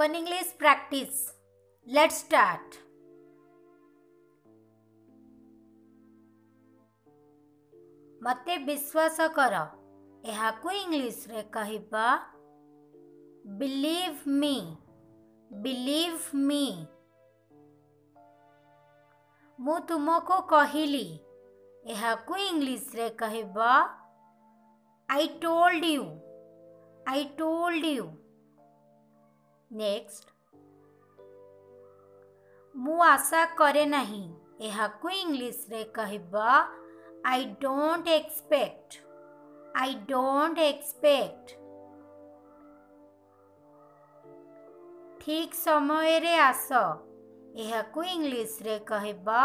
Spoken English practice. Let's start. मते विश्वास कर एहाकु इंग्लिश रे कहिबा बिलीव मी मु तुमको कहिली एहाकु इंग्लिश रे कहिबा आई टोल्ड यू नेक्स्ट मु आशा करे नहीं एहाकु इंग्लिश रे कहिबा I don't expect. ठीक समय रे आस एहाकु इंग्लिश रे कहिबा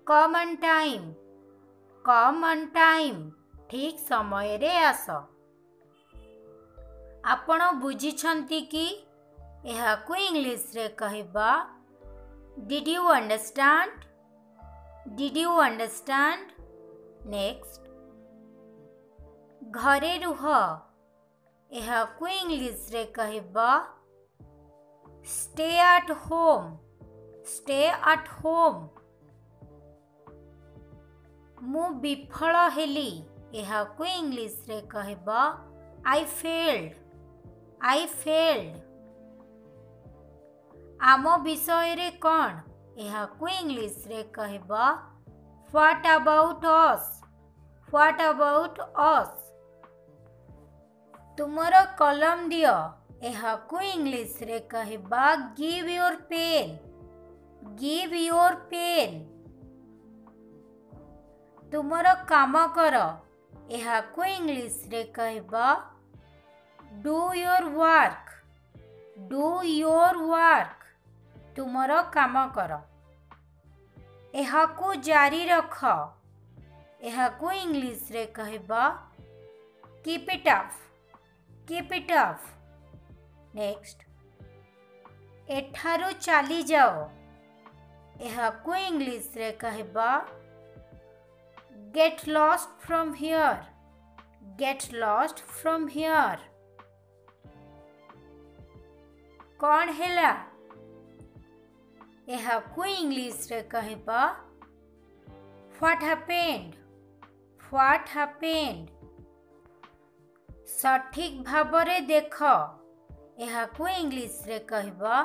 come on time. ठीक समय रे आस आपण बुझिछंती कि एहाकु इंग्लिश रे कहिबा Did you understand? नेक्स्ट घरे रुह एहाकु इंग्लिश रे कहिबा स्टे एट होम मु विफल हेली एहाकु इंग्लिश रे कहिबा आई फेल्ड आम विषय रे कोन एहाकु इंग्लिश रे कहिबा What about us? तुमरो कलम दियो एहाकु इंग्लिश रे कहिबा give your pen तुमरो काम कर एहाकु इंग्लिश रे कहिबा do your work तुमरो काम कर एहाकु जारी रख एहाकु इंग्लिश रे कहिबा कीप इट अप नेक्स्ट एठारु चली जाओ एहाकु इंग्लिश रे कहिबा गेट लॉस्ट फ्रॉम हियर कौन हेला एहाकु इंग्लिश रे कहिबा व्हाट हैपेंड सठिक भाबरे देख एहाकु इंग्लिश रे कहिबा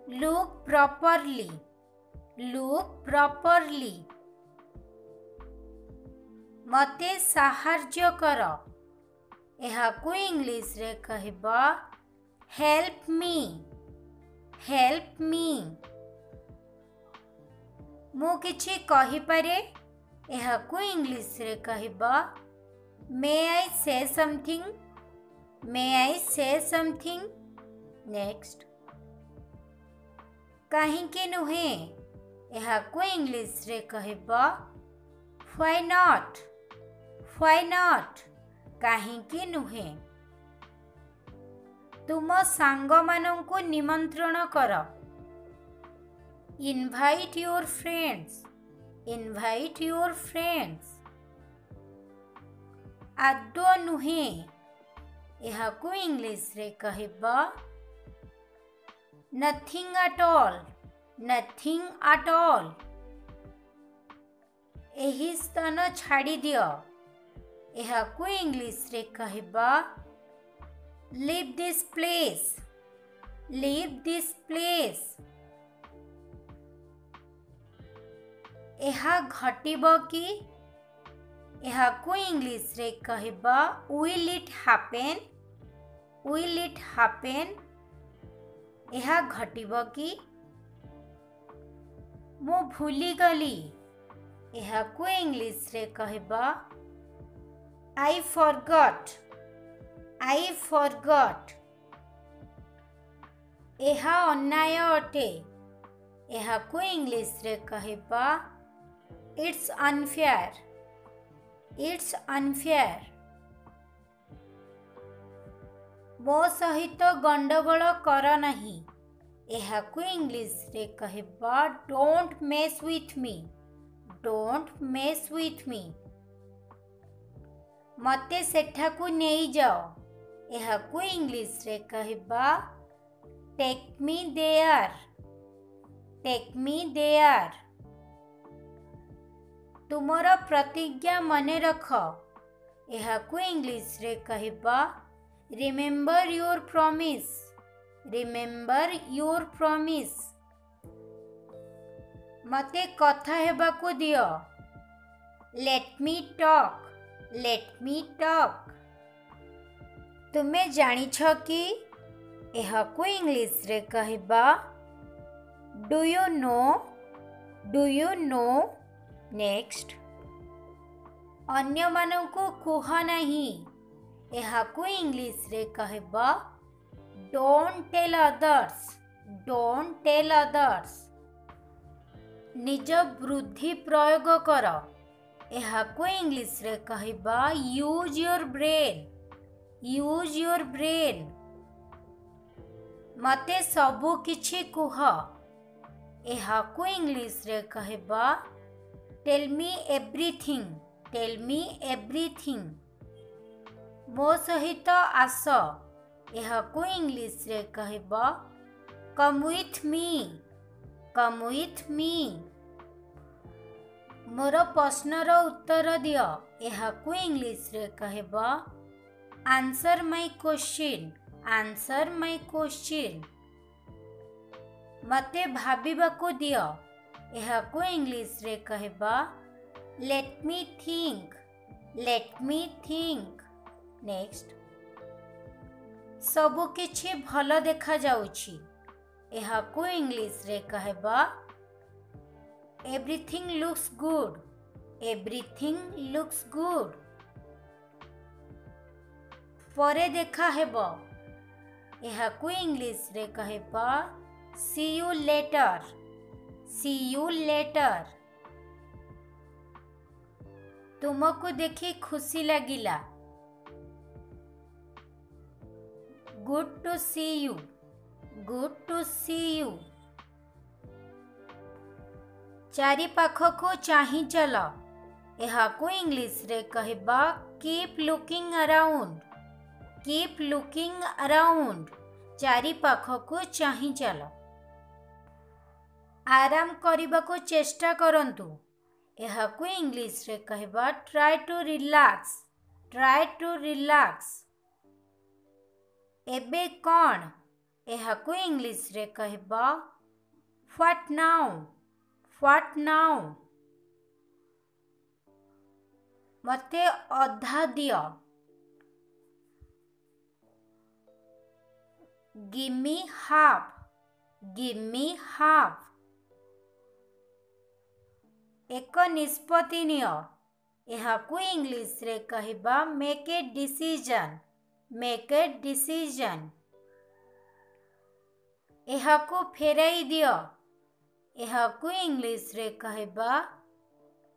लुक प्रॉपरली मते सहाय्य कर एहाकु इंग्लिश रे कहिबा हेल्प मी मु किछि कहि पारे एहाकु इंग्लिश रे कहिबा मे आई से समथिंग नेक्स्ट कहीं के नुहे एहाकु इंग्लिश रे कहिबा व्हाई नॉट कहीं के नुहे तुम सांग मानंकु निमंत्रण कर इनवाइट योर फ्रेंड्स आदो नुहे एहाकु इंग्लिश रे कहिबा नथिंग एट ऑल एही स्थान छाड़ी दियो एहाकु इंग्लिश रे कहिबा Leave this place. एहा घटिबो कि एहाकु इंग्लिश रे कहिबा will it happen एहा घटिबो कि मु भूली गली एहाकु इंग्लिश रे कहिबा I forgot एहा अन्याय अटे एहाकु इंग्लिश रे कहिबा इट्स अनफेयर मो सहित गंडगोल कर नहीं एहाकु इंग्लिश रे कहिबा डोंट मेस विथ मी मते सेठाकु नहीं जाओ एहाकु इंग्लिश रे कहबा take me there, take me there. तुमर प्रतिज्ञा मने रख, एहाकु इंग्लिश रे कहबा remember your promise, remember your promise. मते कथा हेबाकु दियो, let me talk, let me talk. तुमे जानी छ कि एहाकु इंग्लिश रे कहबा do you know, do you know. Next, अन्य मानंकु कुह नहीं, एहाकु इंग्लिश रे कहबा don't tell others, don't tell others. निज बुद्धि प्रयोग कर, एहाकु इंग्लिश रे कहबा use your brain, use your brain. मते सबु किछि कुह, एहाकु इंग्लिश रे कहबा tell me everything, tell me everything. मो सहित आस, एहाकु इंग्लिश रे कहबा come with me, come with me. मोर प्रश्नर उत्तर दियो, एहाकु इंग्लिश रे कहबा answer my question, answer my question. मते भाबिबाकु दियो, एहाकु इंग्लिश रे कहबा let me think, let me think. Next, सबु किछि भल देखा जाउछि, एहाकु इंग्लिश रे कहबा everything looks good, everything looks good. परे देखा हेबो, एहाकु इंग्लिश रे कहबा see you later, see you later. तुमको देखि खुशी लगिला, good to see you, good to see you. चारि पाखको चाहि चल, एहाकु इंग्लिश रे कहबा keep looking around, keep looking around. चारि पाखको चाहि चल। आराम करिबाको चेष्टा करंतु, एहाकु इंग्लिश रे कहबा try to relax, try to relax. एबे कौन, एहाकु इंग्लिश रे कहबा व्हाट नाउ, व्हाट नाउ। मते अधा दियो, give me half, give me half. एक निष्पत्ति नियो, एहाकु इंग्लिश रे कहबा make a decision, make a decision. एहाकु फेराई दियो, एहाकु इंग्लिश रे कहबा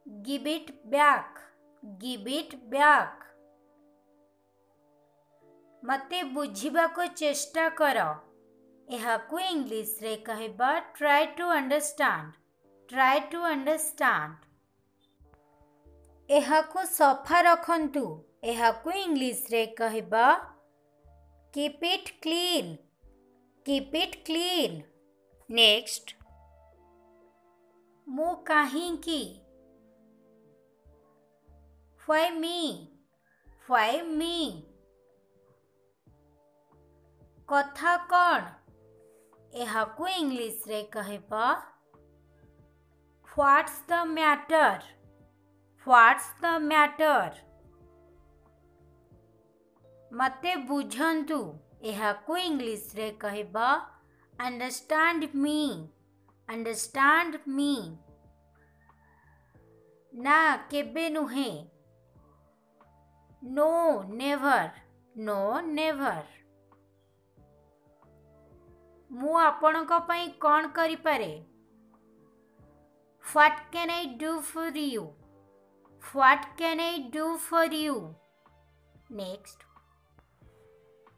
give it back, give it back. मते बुझिबाको चेष्टा कर, एहाकु इंग्लिश रे कहबा try to understand, try to understand. एहाकु सफा रखंतु, एहाकु इंग्लिश रे कहबा keep it clean, keep it clean. Next, मु काहींकी, व्हाई मी, व्हाई मी। कथा कौन, एहाकु इंग्लिश रे कहबा what's the matter, what's the matter. मते बुझंतु, एहाकु इंग्लिश रे कहबा अंडरस्टैंड मी, अंडरस्टैंड मी। ना केबे नुहे, नो नेवर, नो नेवर। मु आपणक पई कौन करि पारे, what can I do for you, what can I do for you. Next,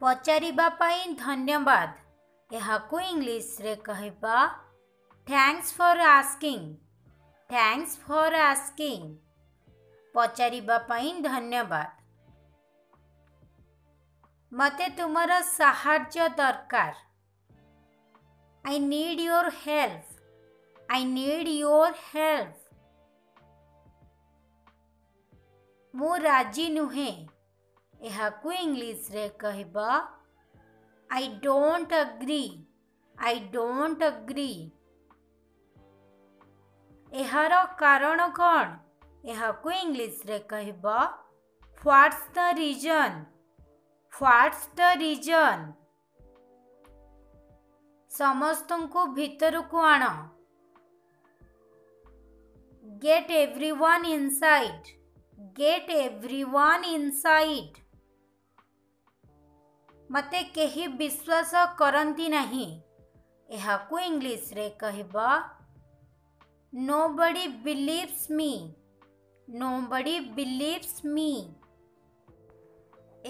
पचारिबा पई धन्यवाद, एहाकु इंग्लिश रे कहबा thanks for asking, thanks for asking. पचारिबा पई धन्यवाद। मते तुमर साहाय्य दरकार, I need your help. I need your help. ମୁଁ ରାଜି ନୁହେଁ ଏହାକୁ ଇଂଲିଶରେ କହିବା I don't agree. I don't agree. ଏହାର କାରଣ କ'ଣ ଏହାକୁ ଇଂଲିଶରେ କହିବା What's the reason? What's the reason? ସମସ୍ତଙ୍କୁ ଭିତରକୁ ଆଣ Get everyone inside. Get everyone inside. मते केही विश्वास करंती नहीं एहाकु इंग्लिश रे कहबा Nobody believes me. Nobody believes me.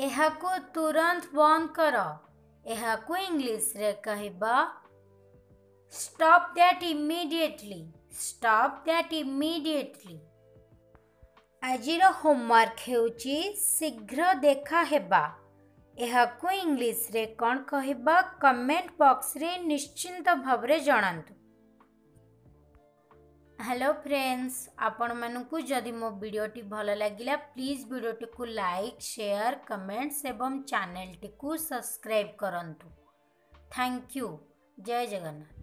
एहाकु तुरंत बंद करो एहाकु इंग्लिश रे कहबा Stop that immediately. Stop that immediately. आजिर होमवर्क हेउची शीघ्र देखा हेबा एहाकु इंग्लिश रे कौन कहबा कमेंट बॉक्स रे निश्चिंत भावरे जणांतु हेलो फ्रेंड्स आपण मानकु जदि मो वीडियोटी भल लागिला प्लीज वीडियोटी को लाइक शेयर कमेंट्स एवं चैनल टी को सब्सक्राइब करंतु थैंक यू जय जगन्नाथ।